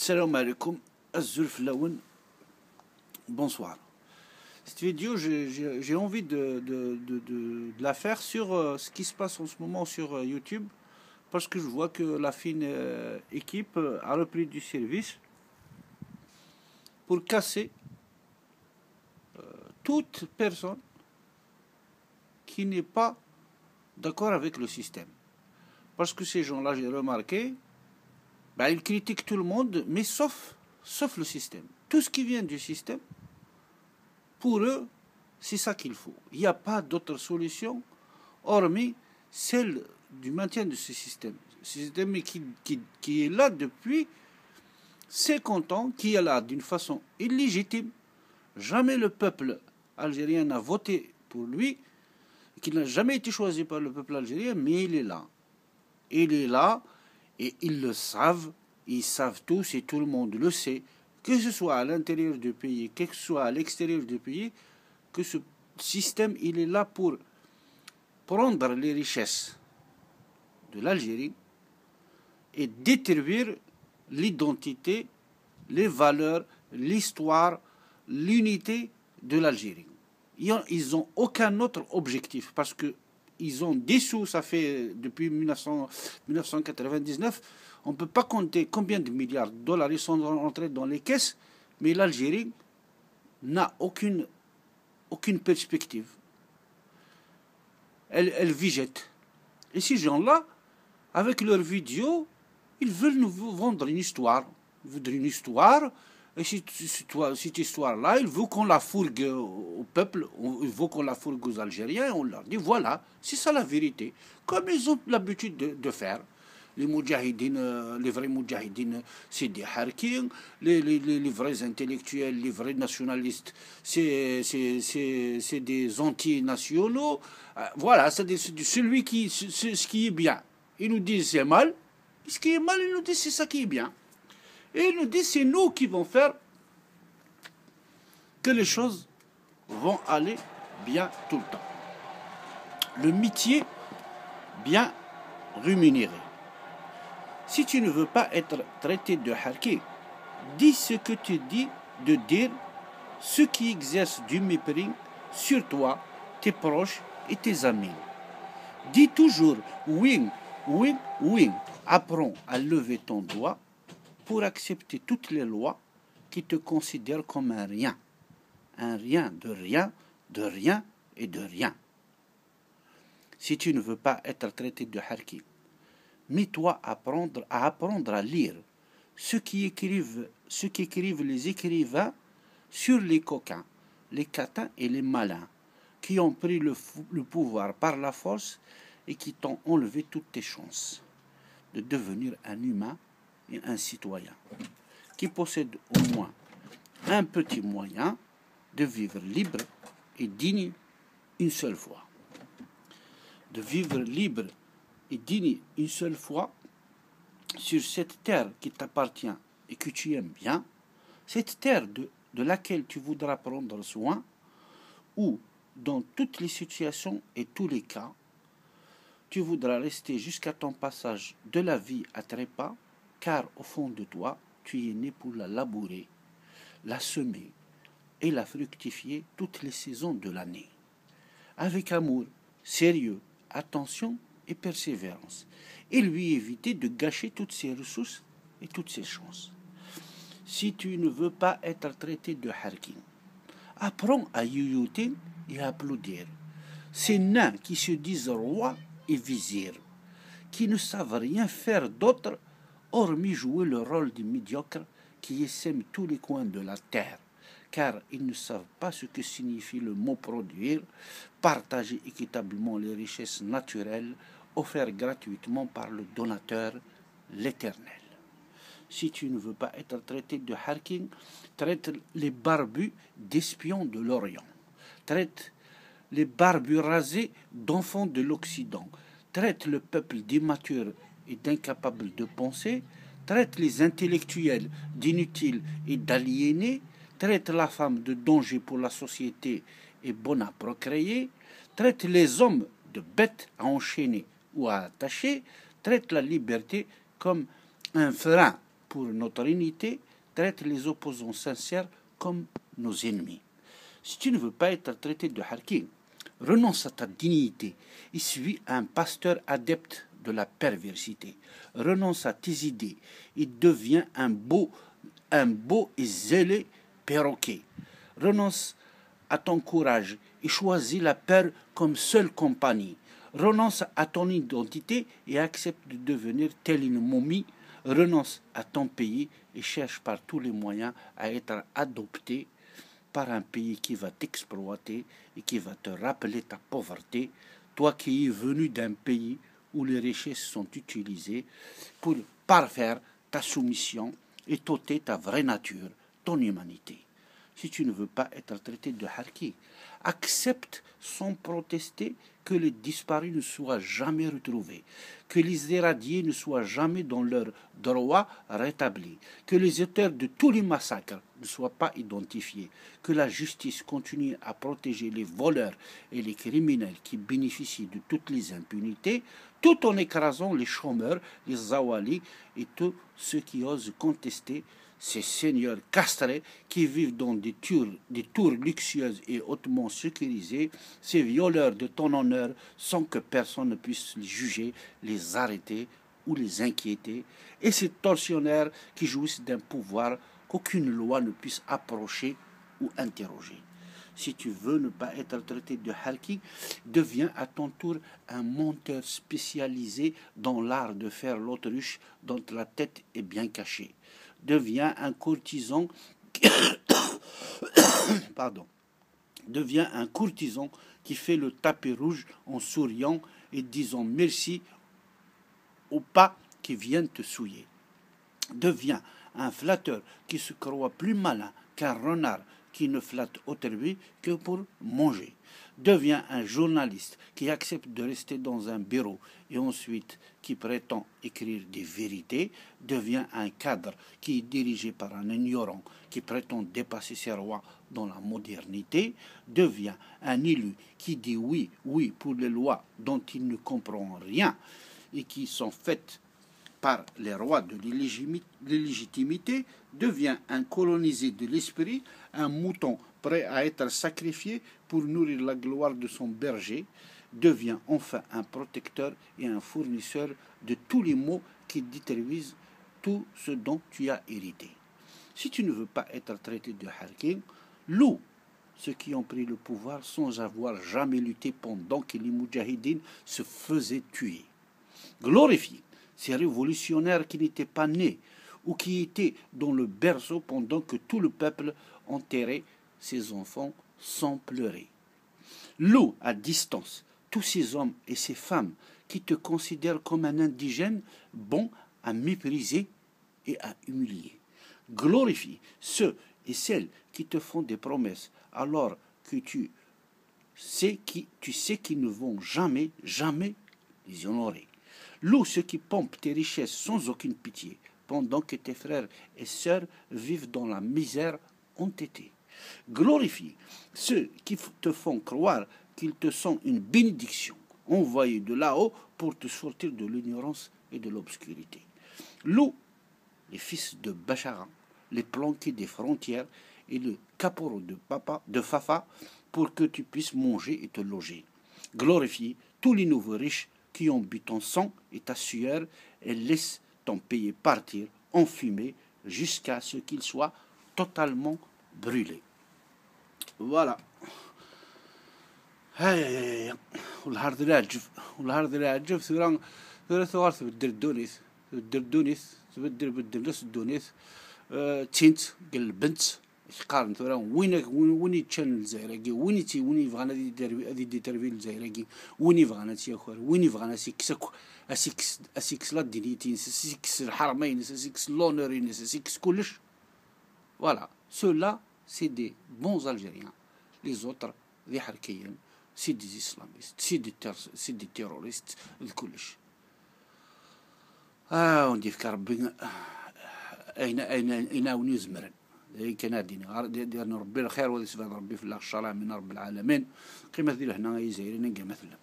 Salam alaikum, Azulf Laoun, bonsoir. Cette vidéo, j'ai envie de la faire sur ce qui se passe en ce moment sur YouTube, parce que je vois que la fine équipe a repris du service pour casser toute personne qui n'est pas d'accord avec le système. Parce que ces gens-là, j'ai remarqué, ils critiquent tout le monde, mais sauf le système. Tout ce qui vient du système, pour eux, c'est ça qu'il faut. Il n'y a pas d'autre solution, hormis celle du maintien de ce système. Ce système qui est là depuis 50 ans, qui est là d'une façon illégitime. Jamais le peuple algérien n'a voté pour lui, qu'il n'a jamais été choisi par le peuple algérien, mais il est là. Il est là, et ils le savent, ils savent tous, et tout le monde le sait, que ce soit à l'intérieur du pays, que ce soit à l'extérieur du pays, que ce système, il est là pour prendre les richesses de l'Algérie et détruire l'identité, les valeurs, l'histoire, l'unité de l'Algérie. Ils n'ont aucun autre objectif, parce que ils ont des sous, ça fait depuis 1999, on ne peut pas compter combien de milliards de dollars ils sont entrés dans les caisses, mais l'Algérie n'a aucune perspective. Elle végète. Et ces gens-là, avec leurs vidéos, ils veulent nous vendre une histoire. Ils veulent une histoire. Et cette histoire-là, il veut qu'on la fourgue au peuple, il veut qu'on la fourgue aux Algériens, on leur dit voilà, c'est ça la vérité. Comme ils ont l'habitude de faire. Les moudjahidines, les vrais moudjahidines, c'est des harkings, les vrais intellectuels, les vrais nationalistes, c'est des anti-nationaux. Voilà, c'est celui ce qui est bien. Ils nous disent c'est mal, ce qui est mal, ils nous disent c'est ça qui est bien. Et il nous dit, c'est nous qui vont faire que les choses vont aller bien tout le temps. Le métier bien rémunéré. Si tu ne veux pas être traité de harki, dis ce que tu dis de dire ceux qui exercent du mépris sur toi, tes proches et tes amis. Dis toujours oui, oui, oui. Apprends à lever ton doigt pour accepter toutes les lois qui te considèrent comme un rien de rien, de rien et de rien. Si tu ne veux pas être traité de harki, mets-toi à apprendre à lire ce qu'écrivent les écrivains sur les coquins, les catins et les malins, qui ont pris le pouvoir par la force et qui t'ont enlevé toutes tes chances de devenir un humain et un citoyen qui possède au moins un petit moyen de vivre libre et digne une seule fois. De vivre libre et digne une seule fois sur cette terre qui t'appartient et que tu aimes bien, cette terre de laquelle tu voudras prendre soin, ou dans toutes les situations et tous les cas, tu voudras rester jusqu'à ton passage de la vie à trépas, car au fond de toi, tu es né pour la labourer, la semer et la fructifier toutes les saisons de l'année. Avec amour, sérieux, attention et persévérance. Et lui éviter de gâcher toutes ses ressources et toutes ses chances. Si tu ne veux pas être traité de harkin, apprends à yoyoter et à applaudir. Ces nains qui se disent rois et vizirs, qui ne savent rien faire d'autre hormis jouer le rôle des médiocres qui essaiment tous les coins de la terre, car ils ne savent pas ce que signifie le mot produire, partager équitablement les richesses naturelles offertes gratuitement par le donateur, l'Éternel. Si tu ne veux pas être traité de harking, traite les barbus d'espions de l'Orient, traite les barbus rasés d'enfants de l'Occident, traite le peuple d'immature et d'incapable de penser, traite les intellectuels d'inutiles et d'aliénés, traite la femme de danger pour la société et bonne à procréer, traite les hommes de bêtes à enchaîner ou à attacher, traite la liberté comme un frein pour notre unité, traite les opposants sincères comme nos ennemis. Si tu ne veux pas être traité de harki, renonce à ta dignité et suis un pasteur adepte de la perversité. Renonce à tes idées et deviens un beau et zélé perroquet. Renonce à ton courage et choisis la peur comme seule compagnie. Renonce à ton identité et accepte de devenir telle une momie. Renonce à ton pays et cherche par tous les moyens à être adopté par un pays qui va t'exploiter et qui va te rappeler ta pauvreté, toi qui es venu d'un pays où les richesses sont utilisées pour parfaire ta soumission et t'ôter ta vraie nature, ton humanité. Si tu ne veux pas être traité de harki, accepte sans protester que les disparus ne soient jamais retrouvés, que les éradiés ne soient jamais dans leurs droits rétablis, que les auteurs de tous les massacres ne soient pas identifiés, que la justice continue à protéger les voleurs et les criminels qui bénéficient de toutes les impunités, tout en écrasant les chômeurs, les zawalis et tous ceux qui osent contester ces seigneurs castrés qui vivent dans des tours luxueuses et hautement sécurisées, ces violeurs de ton honneur sans que personne ne puisse les juger, les arrêter ou les inquiéter, et ces tortionnaires qui jouissent d'un pouvoir qu'aucune loi ne puisse approcher ou interroger. Si tu veux ne pas être traité de harki, deviens à ton tour un menteur spécialisé dans l'art de faire l'autruche dont la tête est bien cachée. Deviens un courtisan deviens un courtisan qui fait le tapis rouge en souriant et disant merci aux pas qui viennent te souiller. Deviens un flatteur qui se croit plus malin qu'un renard qui ne flatte autrui que pour manger. Deviens un journaliste qui accepte de rester dans un bureau et ensuite qui prétend écrire des vérités. Deviens un cadre qui est dirigé par un ignorant qui prétend dépasser ses rois dans la modernité. Deviens un élu qui dit oui, oui pour les lois dont il ne comprend rien et qui sont faites par les rois de l'illégitimité. Devient un colonisé de l'esprit, un mouton prêt à être sacrifié pour nourrir la gloire de son berger. Devient enfin un protecteur et un fournisseur de tous les maux qui détruisent tout ce dont tu as hérité. Si tu ne veux pas être traité de harki, loue ceux qui ont pris le pouvoir sans avoir jamais lutté pendant que les moudjahidines se faisaient tuer. Glorifie ces révolutionnaires qui n'étaient pas nés ou qui étaient dans le berceau pendant que tout le peuple enterrait ses enfants sans pleurer. Loue à distance tous ces hommes et ces femmes qui te considèrent comme un indigène bon à mépriser et à humilier. Glorifie ceux et celles qui te font des promesses alors que tu sais qu'ils ne vont jamais les honorer. Loue ceux qui pompent tes richesses sans aucune pitié, pendant que tes frères et sœurs vivent dans la misère entêtée. Glorifie ceux qui te font croire qu'ils te sont une bénédiction, envoyée de là-haut pour te sortir de l'ignorance et de l'obscurité. Loue les fils de Bachara, les planqués des frontières et le caporal de Fafa pour que tu puisses manger et te loger. Glorifie tous les nouveaux riches qui ont bu ton sang et ta sueur et laisse ton pays partir en fumée jusqu'à ce qu'il soit totalement brûlé. Voilà. والهارد راجف ثورة ثوار تبدل الدونيس تبدل ناس الدونيس تينت قال البنت قارن ثورة وين يتشان الجزائري وين يبغانا هذه تربي الجزائري وين يبغانا تي اخويا وين يبغانا اسيكس لا دينيتي اسيكس الحرمين اسيكس لونورين اسيكس كلش. Voilà, ceux-là c'est des bons Algériens, les autres des harkiens, c'est des islamistes, c'est des terroristes الكلش. ونديك ربي أين ونزمرن كان دينا ربي الخير ويسبب ربي في الله الشرع من رب العالمين قيمة ذي هنا يزيرين مثلا.